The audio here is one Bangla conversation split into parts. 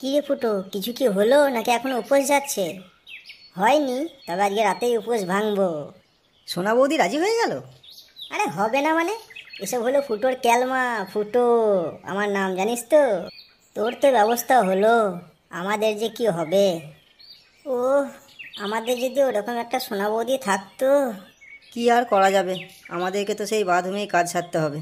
কি রে ফুটো, কিছু কি হলো নাকি এখনো উপোস যাচ্ছে? হয়নি? তবে আজকে রাতেই উপোস ভাঙবো। সোনা বৌদি রাজি হয়ে গেল? আরে হবে না মানে? এসব হলো ফুটোর ক্যালমা। ফুটো আমার নাম, জানিস তো? তোর তো ব্যবস্থা হলো, আমাদের যে কি হবে? ও, আমাদের যদি ওরকম একটা সোনা বৌদি থাকতো। কি আর করা যাবে, আমাদেরকে তো সেই বাথরুমেই কাজ সারতে হবে।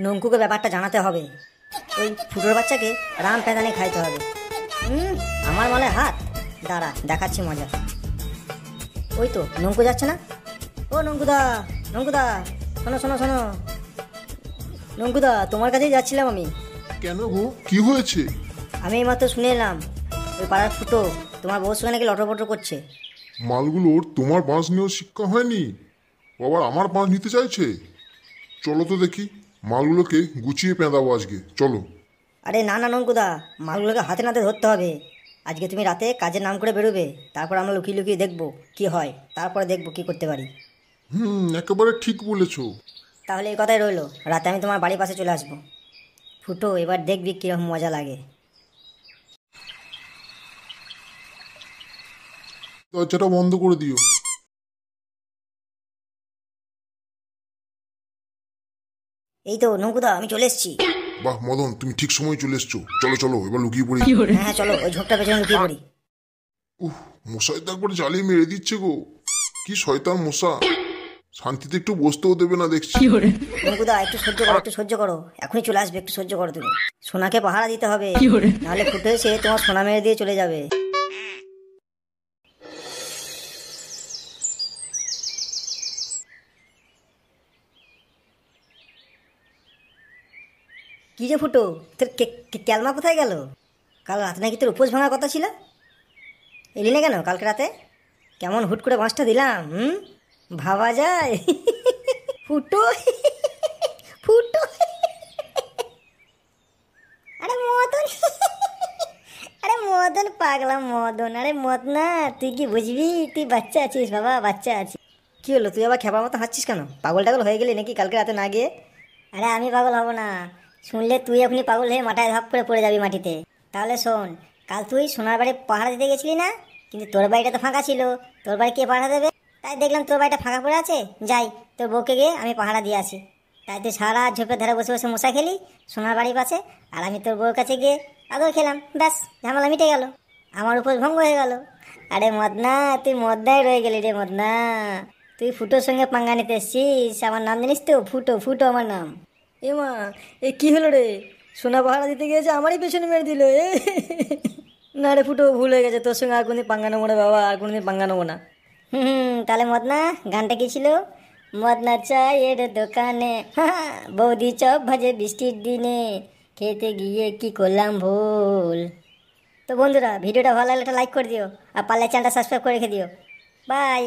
নঙ্কুকে ব্যাপারটা জানাতে হবে। ওই ফুটোর বাচ্চাকে রাম প্যাদানি খাইতে হবে। আমার মলে হাত, দাঁড়া দেখাচ্ছি মজা। ওই তো নঙ্কু যাচ্ছে না? ও নঙ্কুদা, নঙ্কুদা, শোনো শোনো শোনো। নঙ্কুদা, তোমার কাছেই যাচ্ছিলাম আমি। কেন গো, কি হয়েছে? আমি এইমাত্র শুনে এলাম ওই পাড়ার ফুটো তোমার বউর সঙ্গে নাকি লটর পটর করছে। মালগুলোর তোমার বাঁশ নিয়েও শিক্ষা হয়নি, ও আবার আমার বাঁশ নিতে চাইছে। চলো তো দেখি, মালগুলোকে গুছিয়ে পেঁদাবো আজকে, চলো। আরে না না নঙ্কুদা, মালগুলোকে হাতে নাতে ধরতে হবে। আজকে তুমি রাতে কাজের নাম করে বেরোবে, তারপর আমরা লুকিয়ে লুকিয়ে দেখবো কি হয়, তারপরে দেখবো কি করতে পারি। একেবারে ঠিক বলেছো। তাহলে এই কথাই রইলো, রাতে আমি তোমার বাড়ির পাশে চলে আসবো। ফুটো, এবার দেখবি কীরকম মজা লাগে। দরজাটা বন্ধ করে দিও। এই তো নঙ্কুদা, আমি চলে এসেছি। বাহ মদন, তুমি ঠিক সময় চলে এসছো। চলো চলো, এবার লুকিয়ে পড়ি। হ্যাঁ হ্যাঁ চলো, ওই ঝোপটা পেছনে লুকিয়ে পড়ি। মশাই তো একবার জ্বালিয়ে মেরে দিচ্ছে গো। কি শয়তান মশা, শান্তিতে একটু বসতেও দেবে না দেখছি। নঙ্কুদা একটু সহ্য করো, একটু সহ্য করো, এখনই চলে আসবে, একটু সহ্য করো তুমি। সোনাকে পাহারা দিতে হবে, নাহলে ফুটো এসে তোমার সোনা মেরে দিয়ে চলে যাবে। কি যে ফুটো, তোর ক্যালমা কোথায় গেল? কাল রাতে নাকি তোর উপোস ভাঙার কথা ছিল, এলি না কেন কালকে রাতে? কেমন হুট করে বাঁশটা দিলাম, ভাবা যায়? ফুটো, ফুটো। আরে মদন, আরে মদন পাগলা মদন। আরে মদ না, তুই কি বুঝবি? তুই বাচ্চা আছিস বাবা, বাচ্চা আছিস। কি হলো, তুই আবার খেপার মতো হাঁটছিস কেন? পাগল টাগল হয়ে গেলি নাকি কালকে রাতে না গিয়ে? আরে আমি পাগল হব না, শুনলে তুই এখনই পাগল হয়ে মাথায় ধাপ করে পড়ে যাবি মাটিতে। তাহলে শোন, কাল তুই সোনার বাড়ি পাহারা দিতে গেছিলি না? কিন্তু তোর বাড়িটা তো ফাঁকা ছিল, তোর বাড়ি কে পাহারা দেবে? তাই দেখলাম তোর বাড়িটা ফাঁকা পড়ে আছে, যাই তোর বউকে গিয়ে আমি পাহারা দিয়ে আসি। তাই তুই সারা ঝোপের ধারে বসে বসে মশা খেলি সোনার বাড়ির পাশে, আর আমি তোর বউর কাছে গিয়ে আদর খেলাম, ব্যাস ঝামেলা মিটে গেল, আমার উপর ভঙ্গ হয়ে গেল। আরে মদনা, তুই মদনাই রয়ে গেলি রে মদনা। তুই ফুটোর সঙ্গে পাঙ্গা নিতে এসছিস। আমার নাম জানিস তো? ফুটো, ফুটো আমার নাম। এ মা, এ কি হলো রে? সোনা পাহারা দিতে গিয়েছে, আমারই পেছনে মেরে দিল এ। না রে ফুটো, ভুল হয়ে গেছে, তোর সঙ্গে আর কোনদিন পাঙ্গা নেবো না বাবা, আর কোনদিন পাঙ্গা নেবো না। তাহলে মদনা, গানটা কি ছিল? মদনা চায়ের দোকানে, হ্যাঁ, বৌদি চপ ভাজে বৃষ্টির দিনে, খেতে গিয়ে কি করলাম ভুল। তো বন্ধুরা, ভিডিওটা ভালো লাগলে একটা লাইক করে দিও, আর পারলে চ্যানেলটা সাবস্ক্রাইব করে রেখে দিও। বাই।